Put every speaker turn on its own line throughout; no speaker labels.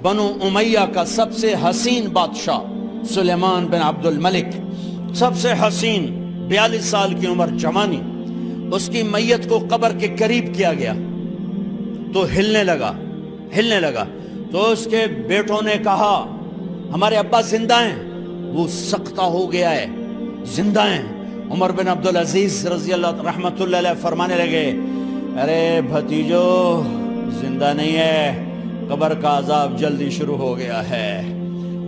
بنو امیہ کا سب سے حسین بادشاہ سلیمان بن عبد الملک، سب سے حسین، 42 سال کی عمر، جوانی، اس کی میت کو قبر کے قریب کیا گیا تو ہلنے لگا تو اس کے بیٹوں نے کہا ہمارے ابا زندہ ہیں، وہ سکتہ ہو گیا ہے، زندہ ہیں۔ عمر بن عبدالعزیز رضی اللہ رحمت اللہ علیہ فرمانے لگے ارے بھتیجو زندہ نہیں ہے، قبر کا عذاب جلدی شروع ہو گیا ہے،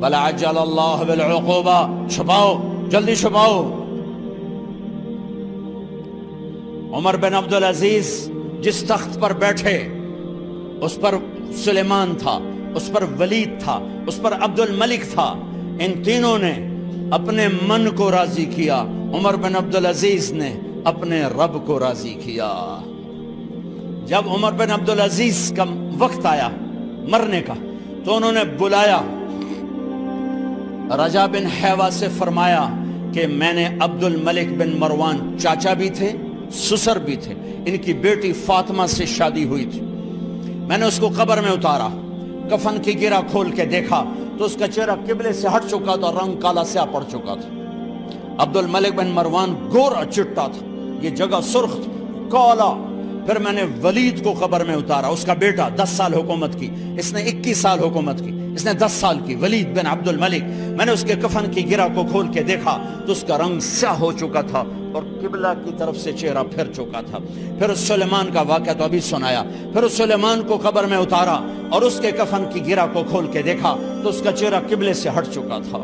بل عجل اللہ بالعقوبہ، چھپاؤ، جلدی چھپاؤ۔ عمر بن عبدالعزیز جس تخت پر بیٹھے اس پر سلیمان تھا، اس پر ولید تھا، اس پر عبد الملک تھا، ان تینوں نے اپنے من کو راضی کیا، عمر بن عبدالعزیز نے اپنے رب کو راضی کیا۔ جب عمر بن عبدالعزیز کا وقت آیا مرنے کا تو انہوں نے بلایا رجا بن حیوہ سے، فرمایا کہ میں نے عبد الملک بن مروان، چاچا بھی تھے سسر بھی تھے، ان کی بیٹی فاطمہ سے شادی ہوئی تھی، میں نے اس کو قبر میں اتارا، کفن کی گرہ کھول کے دیکھا تو اس کا چہرہ قبلے سے ہٹ چکا تھا، رنگ کالا سیاہ پڑ چکا تھا۔ عبد الملک بن مروان گورا چٹا تھا، یہ جگہ سرخ تھی، کالا۔ پھر میں نے ولید کو قبر میں اتارا، اس کا بیٹا 10 سال حکومت کی، اس نے 21 سال حکومت کی، اس نے 10 سال کی، ولید بن عبد الملک۔ میں نے اس کے کفن کی گرہ کو کھول کے دیکھا تو اس کا رنگ سیاہ ہو چکا تھا اور قبلہ کی طرف سے چہرہ پھر چکا تھا۔ پھر اس سلیمان کا واقعہ تو ابھی سنایا، پھر اس سلیمان کو قبر میں اتارا اور اس کے کفن کی گرہ کو کھول کے دیکھا تو اس کا چہرہ قبلے سے ہٹ چکا تھا۔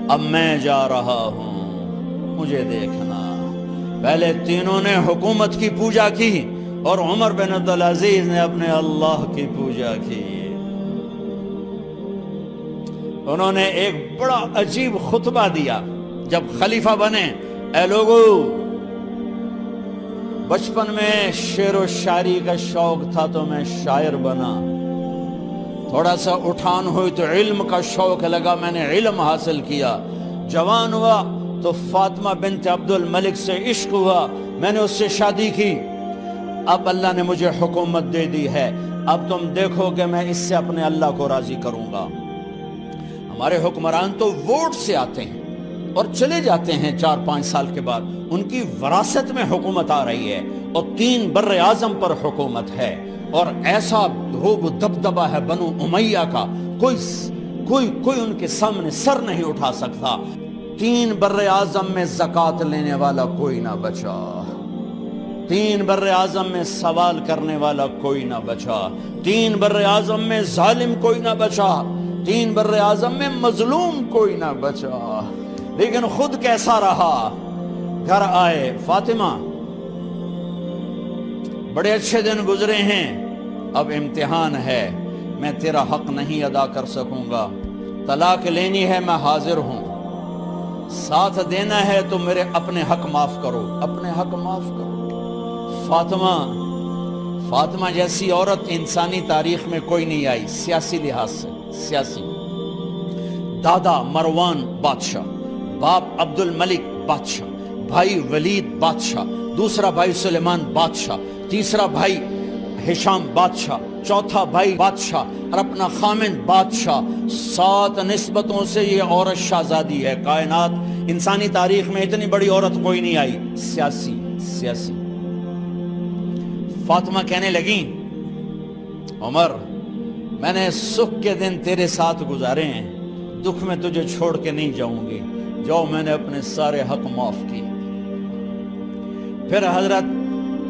اب میں جا رہا ہوں، مجھے دیکھنا۔ پہلے تینوں نے حکومت کی پوجا کی اور عمر بن عبدالعزیز نے اپنے اللہ کی پوجا کی۔ انہوں نے ایک بڑا عجیب خطبہ دیا جب خلیفہ بنے، اے لوگو، بچپن میں شعر و شاعری کا شوق تھا تو میں شاعر بنا، تھوڑا سا اٹھان ہوئی تو علم کا شوق لگا، میں نے علم حاصل کیا، جوان ہوا تو فاطمہ بنت عبد الملک سے عشق ہوا، میں نے اس سے شادی کی، اب اللہ نے مجھے حکومت دے دی ہے، اب تم دیکھو کہ میں اس سے اپنے اللہ کو راضی کروں گا۔ ہمارے حکمران تو ووٹ سے آتے ہیں اور چلے جاتے ہیں 4-5 سال کے بعد، ان کی وراثت میں حکومت آ رہی ہے اور 3 بر اعظم پر حکومت ہے، اور ایسا روب و دبدبہ ہے بنو امیہ کا، کوئی ان کے سامنے سر نہیں اٹھا سکتا۔ 3 بر اعظم میں زکوٰۃ لینے والا کوئی نہ بچا، 3 بر اعظم میں سوال کرنے والا کوئی نہ بچا، 3 بر اعظم میں ظالم کوئی نہ بچا، 3 بر اعظم میں مظلوم کوئی نہ بچا۔ لیکن خود کیسا رہا؟ گھر آئے، فاطمہ بڑے اچھے دن گزرے ہیں، اب امتحان ہے، میں تیرا حق نہیں ادا کر سکوں گا، طلاق لینی ہے میں حاضر ہوں، ساتھ دینا ہے تو میرے اپنے حق معاف کرو، اپنے حق معاف کرو۔ فاطمہ جیسی عورت انسانی تاریخ میں کوئی نہیں آئی، سیاسی لحاظ سے، سیاسی، دادا مروان بادشاہ، باپ عبد الملک بادشاہ، بھائی ولید بادشاہ، دوسرا بھائی سلیمان بادشاہ، تیسرا بھائی ہشام بادشاہ، چوتھا بھائی بادشاہ اور اپنا خامند بادشاہ، 7 نسبتوں سے یہ عورت شہزادی ہے۔ کائنات انسانی تاریخ میں اتنی بڑی عورت کوئی نہیں آئی، سیاسی۔ فاطمہ کہنے لگیں عمر، میں نے سکھ کے دن تیرے ساتھ گزارے ہیں، دکھ میں تجھے چھوڑ کے نہیں جاؤں گی، جاؤ میں نے اپنے سارے حق معاف کیے۔ پھر حضرت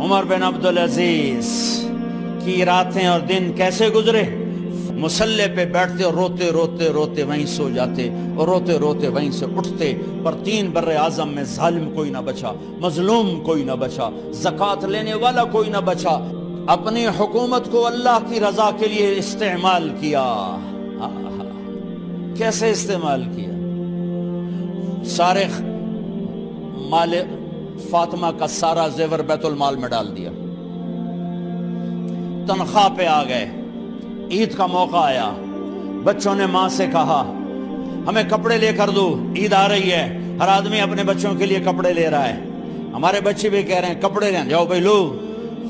عمر بن عبدالعزیز کی راتیں اور دن کیسے گزرے؟ مسلح پہ بیٹھتے اور روتے وہیں سو جاتے اور روتے وہیں سے اٹھتے، پر 3 بر اعظم میں ظالم کوئی نہ بچا، مظلوم کوئی نہ بچا، زکوٰۃ لینے والا کوئی نہ بچا، اپنی حکومت کو اللہ کی رضا کے لیے استعمال کیا۔ کیسے استعمال کیا؟ سارے مال فاطمہ کا سارا زیور بیت المال میں ڈال دیا، تنخواہ پہ آ گئے، عید کا موقع آیا، بچوں نے ماں سے کہا ہمیں کپڑے لے کر دو، عید آ رہی ہے، ہر آدمی اپنے بچوں کے لیے کپڑے لے رہا ہے، ہمارے بچے بھی کہہ رہے ہیں کپڑے لیں، جاؤ بھائی لو۔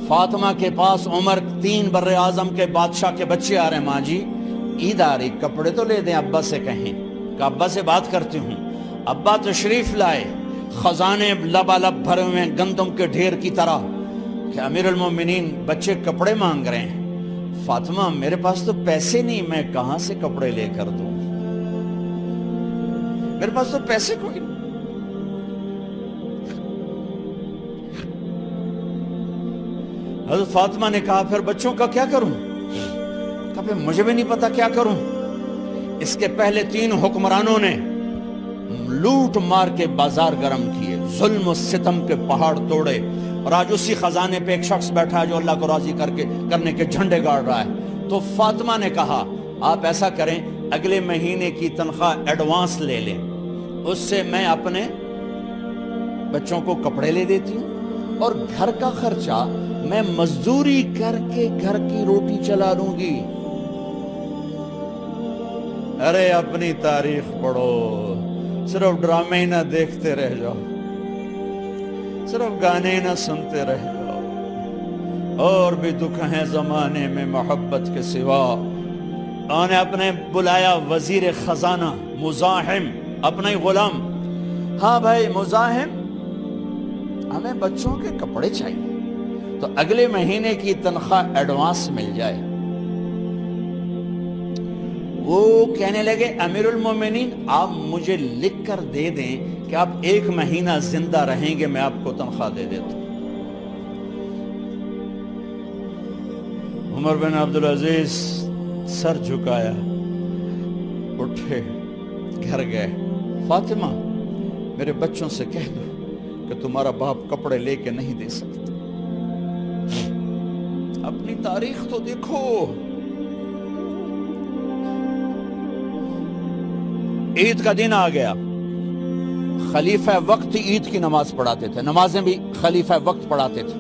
فاطمہ کے پاس عمر 3 بر اعظم کے بادشاہ کے بچے آ رہے ہیں، ماں جی عید آ رہی، کپڑے تو لے دیں، ابا سے کہیں کہ ابا سے بات کرتی ہوں۔ ابا تشریف لائے، خزانے لبالب بھرے ہوئے ہیں گندم کے ڈھیر کی طرح، کہ امیر المومنین بچے کپڑے مانگ رہے ہیں۔ فاطمہ میرے پاس تو پیسے نہیں، میں کہاں سے کپڑے لے کر دوں، میرے پاس تو پیسے کوئی نہیں۔ حضرت فاطمہ نے کہا پھر بچوں کا کیا کروں؟ کہا پھر مجھے بھی نہیں پتا کیا کروں۔ اس کے پہلے 3 حکمرانوں نے لوٹ مار کے بازار گرم کیے، ظلم و ستم کے پہاڑ توڑے، اور آج اسی خزانے پہ ایک شخص بیٹھا ہے جو اللہ کو راضی کرنے کے جھنڈے گاڑ رہا ہے۔ تو فاطمہ نے کہا آپ ایسا کریں، اگلے مہینے کی تنخواہ ایڈوانس لے لیں، اس سے میں اپنے بچوں کو کپڑے لے دیتی ہوں، اور گھر کا خرچہ میں مزدوری کر کے گھر کی روٹی چلا لوں گی۔ ارے اپنی تاریخ پڑھو، صرف ڈرامے نہ دیکھتے رہ جاؤ، صرف گانے نہ سنتے رہ جاؤ، اور بھی دکھ ہیں زمانے میں محبت کے سوا۔ انہوں نے اپنے بلایا وزیر خزانہ مزاحم، اپنا ہی غلام، ہاں بھائی مزاحم ہمیں بچوں کے کپڑے چاہیے، تو اگلے مہینے کی تنخواہ ایڈوانس مل جائے۔ وہ کہنے لگے امیر المومنین آپ مجھے لکھ کر دے دیں کہ آپ 1 مہینہ زندہ رہیں گے، میں آپ کو تنخواہ دے دیتا ہوں۔ عمر بن عبدالعزیز سر جھکایا، اٹھے، گھر گئے، فاطمہ میرے بچوں سے کہہ دو کہ تمہارا باپ کپڑے لے کے نہیں دے سکتا۔ اپنی تاریخ تو دیکھو، عید کا دن آ گیا، خلیفہ وقت عید کی نماز پڑھاتے تھے، نمازیں بھی خلیفہ وقت پڑھاتے تھے۔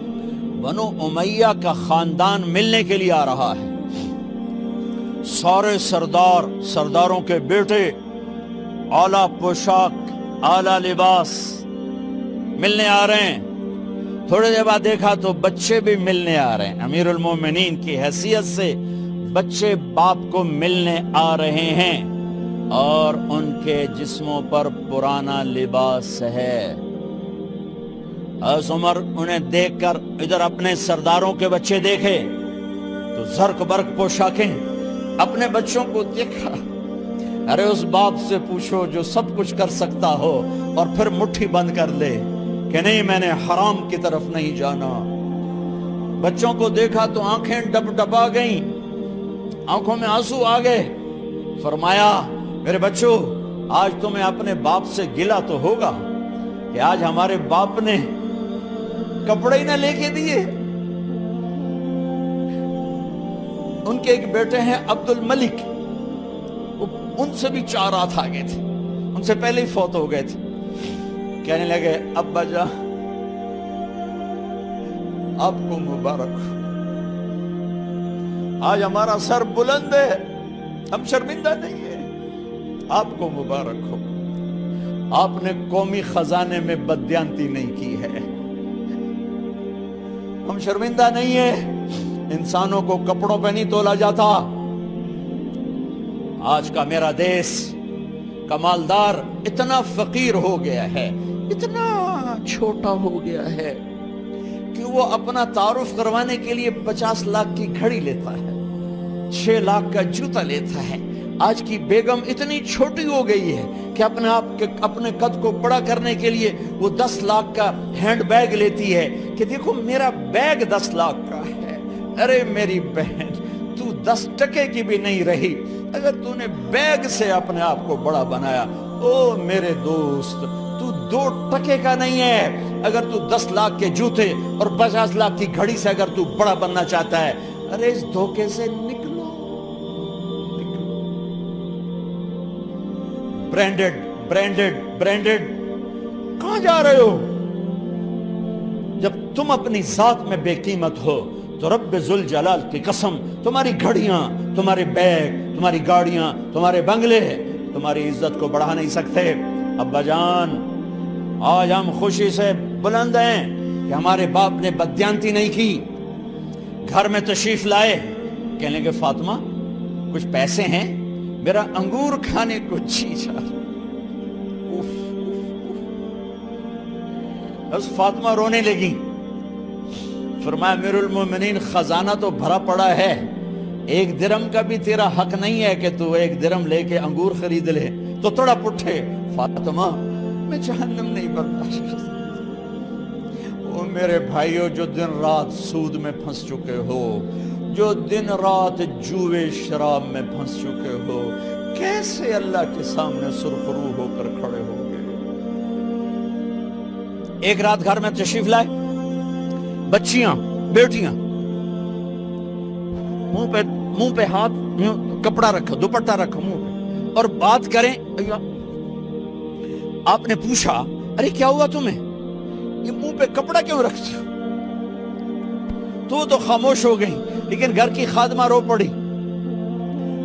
بنو امیہ کا خاندان ملنے کے لیے آ رہا ہے، سارے سرداروں کے بیٹے اعلیٰ پوشاک، اعلیٰ لباس ملنے آ رہے ہیں۔ تھوڑے دیر بعد دیکھا تو بچے بھی ملنے آ رہے ہیں، امیر المومنین کی حیثیت سے بچے باپ کو ملنے آ رہے ہیں، اور ان کے جسموں پر پرانا لباس ہے۔ حضرت عمر انہیں دیکھ کر ادھر اپنے سرداروں کے بچے دیکھے تو زرق برق پوشاکیں، اپنے بچوں کو دیکھا۔ ارے اس باپ سے پوچھو جو سب کچھ کر سکتا ہو اور پھر مٹھی بند کر لے کہ نہیں میں نے حرام کی طرف نہیں جانا۔ بچوں کو دیکھا تو آنکھیں ڈب ڈبا گئیں، آنکھوں میں آنسو آ گئے۔ فرمایا میرے بچوں آج تمہیں اپنے باپ سے گلہ تو ہوگا کہ آج ہمارے باپ نے کپڑے ہی نہ لے کے دیے۔ ان کے ایک بیٹے ہیں عبد الملک، ان سے بھی 4 ہاتھ آگے تھے، ان سے پہلے ہی فوت ہو گئے تھے۔ کہنے لگے ابا جان آپ کو مبارک ہو، آج ہمارا سر بلند ہے، ہم شرمندہ نہیں ہیں، آپ کو مبارک ہو، آپ نے قومی خزانے میں بددیانتی نہیں کی ہے، ہم شرمندہ نہیں ہیں، انسانوں کو کپڑوں پہ نہیں تولا جاتا۔ آج کا میرا دیس کا مالدار اتنا فقیر ہو گیا ہے، اتنا چھوٹا ہو گیا ہے کہ وہ اپنا تعارف کروانے کے لیے 50 لاکھ کی گھڑی لیتا ہے، 6 لاکھ کا جوتا لیتا ہے۔ آج کی بیگم اتنی چھوٹی ہو گئی ہے کہ اپنے قد کو بڑا کرنے کے لیے وہ 10 لاکھ کا ہینڈ بیگ لیتی ہے کہ دیکھو میرا بیگ 10 لاکھ کا ہے۔ ارے میری بہن تو 10 ٹکے کی بھی نہیں رہی اگر تو نے بیگ سے اپنے آپ کو بڑا بنایا۔ او میرے دوست تو 2 ٹکے کا نہیں ہے اگر تو 10 لاکھ کے جوتے اور 50 لاکھ کی گھڑی سے اگر تو بڑا بننا چاہتا ہے۔ ارے اس دھوکے سے نکلو۔ برینڈڈ کہاں جا رہے ہو؟ جب تم اپنی ذات میں بے قیمت ہو تو رب ذوالجلال کی قسم تمہاری گھڑیاں، تمہارے بیگ، تمہاری گاڑیاں، تمہارے بنگلے تمہاری عزت کو بڑھا نہیں سکتے۔ ابا جان آج ہم خوشی سے بلند ہیں کہ ہمارے باپ نے بددیانتی نہیں کی۔ گھر میں تشریف لائے، کہنے لگے فاطمہ کچھ پیسے ہیں، میرا انگور کھانے کو جی جا رہا۔ بس فاطمہ رونے لگی، فرمایا امیر المومنین خزانہ تو بھرا پڑا ہے، 1 درہم کا بھی تیرا حق نہیں ہے کہ تو 1 درہم لے کے انگور خرید لے۔ تو تھوڑا پٹھے، فاطمہ میں جہنم نہیں برداشت کر سکتا۔ او میرے بھائیو، جو دن رات سود میں پھنس چکے ہو، جو دن رات جوے شراب میں پھنس چکے ہو، کیسے اللہ کے سامنے سرخرو ہو کر کھڑے ہو گئے؟ ایک رات گھر میں تشریف لائے، بچیاں بیٹیاں، منہ پہ ہاتھ، کپڑا رکھا، دوپٹہ رکھا منہ پہ، اور بات کریں۔ آپ نے پوچھا ارے کیا ہوا تمہیں، یہ منہ پہ کپڑا کیوں رکھتی ہو؟ تو خاموش ہو گئی، لیکن گھر کی خادمہ رو پڑی،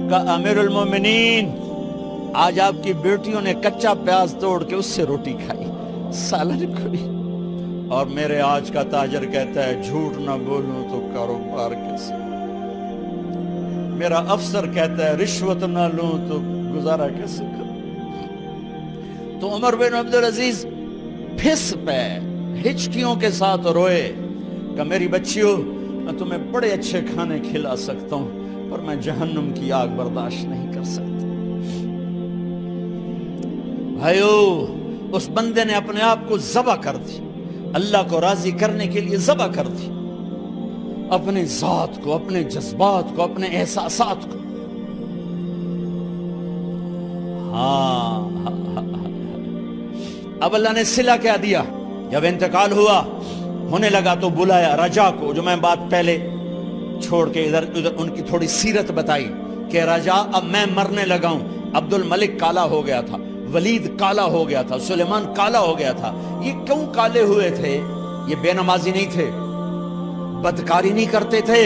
کہا امیر المومنین آج آپ کی بیٹیوں نے کچا پیاز توڑ کے اس سے روٹی کھائی، سالن کھائی، اور میرے آج کا تاجر کہتا ہے جھوٹ نہ بولوں تو کاروبار کیسے، میرا افسر کہتا ہے رشوت نہ لوں تو گزارا کیسے کروں۔ تو عمر بن عبدالعزیز پھس پہ ہچکیوں کے ساتھ روئے کہ میری بچیوں، میں تمہیں بڑے اچھے کھانے کھلا سکتا ہوں، پر میں جہنم کی آگ برداشت نہیں کر سکتا۔ بھائیو، اس بندے نے اپنے آپ کو ذبح کر دی، اللہ کو راضی کرنے کے لیے ذبح کر دی، اپنے ذات کو، اپنے جذبات کو، اپنے احساسات کو۔ اب اللہ نے صلہ کیا دیا، جب انتقال ہوا ہونے لگا تو بلایا رجا کو، جو میں بات پہلے چھوڑ کے ادھر ان کی تھوڑی سیرت بتائی کہ رجا اب میں مرنے لگا ہوں۔ عبد الملک کالا ہو گیا تھا، ولید کالا ہو گیا تھا، سلیمان کالا ہو گیا تھا۔ یہ کیوں کالے ہوئے تھے؟ یہ بے نمازی نہیں تھے، بدکاری نہیں کرتے تھے،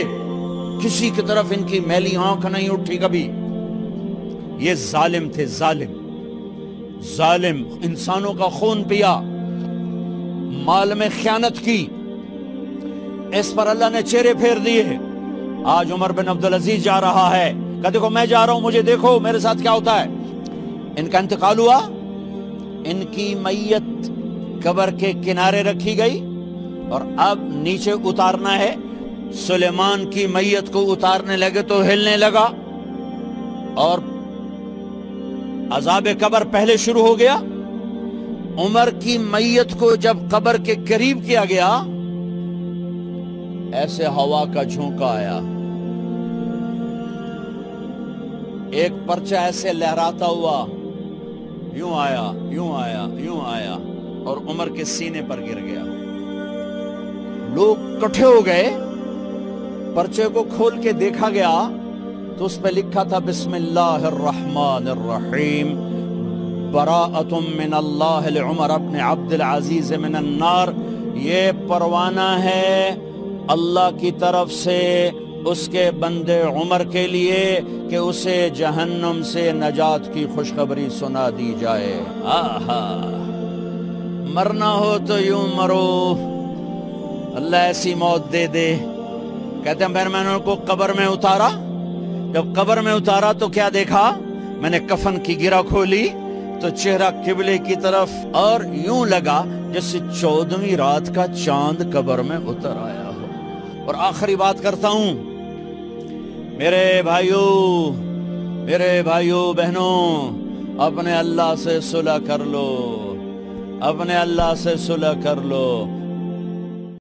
کسی کی طرف ان کی میلی آنکھ نہیں اٹھی کبھی۔ یہ ظالم تھے، ظالم، انسانوں کا خون پیا، مال میں خیانت کی، اس پر اللہ نے چہرے پھیر دیے۔ آج عمر بن عبدالعزیز جا رہا ہے کہ دیکھو میں جا رہا ہوں، مجھے دیکھو میرے ساتھ کیا ہوتا ہے۔ ان کا انتقال ہوا، ان کی میت قبر کے کنارے رکھی گئی، اور اب نیچے اتارنا ہے۔ سلیمان کی میت کو اتارنے لگے تو ہلنے لگا، اور عذاب قبر پہلے شروع ہو گیا۔ عمر کی میت کو جب قبر کے قریب کیا گیا، ایسے ہوا کا جھونکا آیا، ایک پرچہ ایسے لہراتا ہوا، یوں آیا، یوں آیا، یوں آیا، اور عمر کے سینے پر گر گیا۔ لوگ کٹھے ہو گئے، پرچے کو کھول کے دیکھا گیا تو اس پہ لکھا تھا بسم اللہ الرحمن الرحیم، براءۃ من اللہ لعمر ابن عبد العزیز من النار۔ یہ پروانہ ہے اللہ کی طرف سے اس کے بندے عمر کے لیے کہ اسے جہنم سے نجات کی خوشخبری سنا دی جائے۔ آہا، مرنا ہو تو یوں مرو، اللہ ایسی موت دے دے۔ کہتے ہیں میں نے ان کو قبر میں اتارا، جب قبر میں اتارا تو کیا دیکھا؟ میں نے کفن کی گرہ کھولی تو چہرہ قبلے کی طرف، اور یوں لگا جیسے 14ویں رات کا چاند قبر میں اتر آیا ہو۔ اور آخری بات کرتا ہوں، میرے بھائیوں بہنوں، اپنے اللہ سے صلح کر لو، اپنے اللہ سے صلح کر لو۔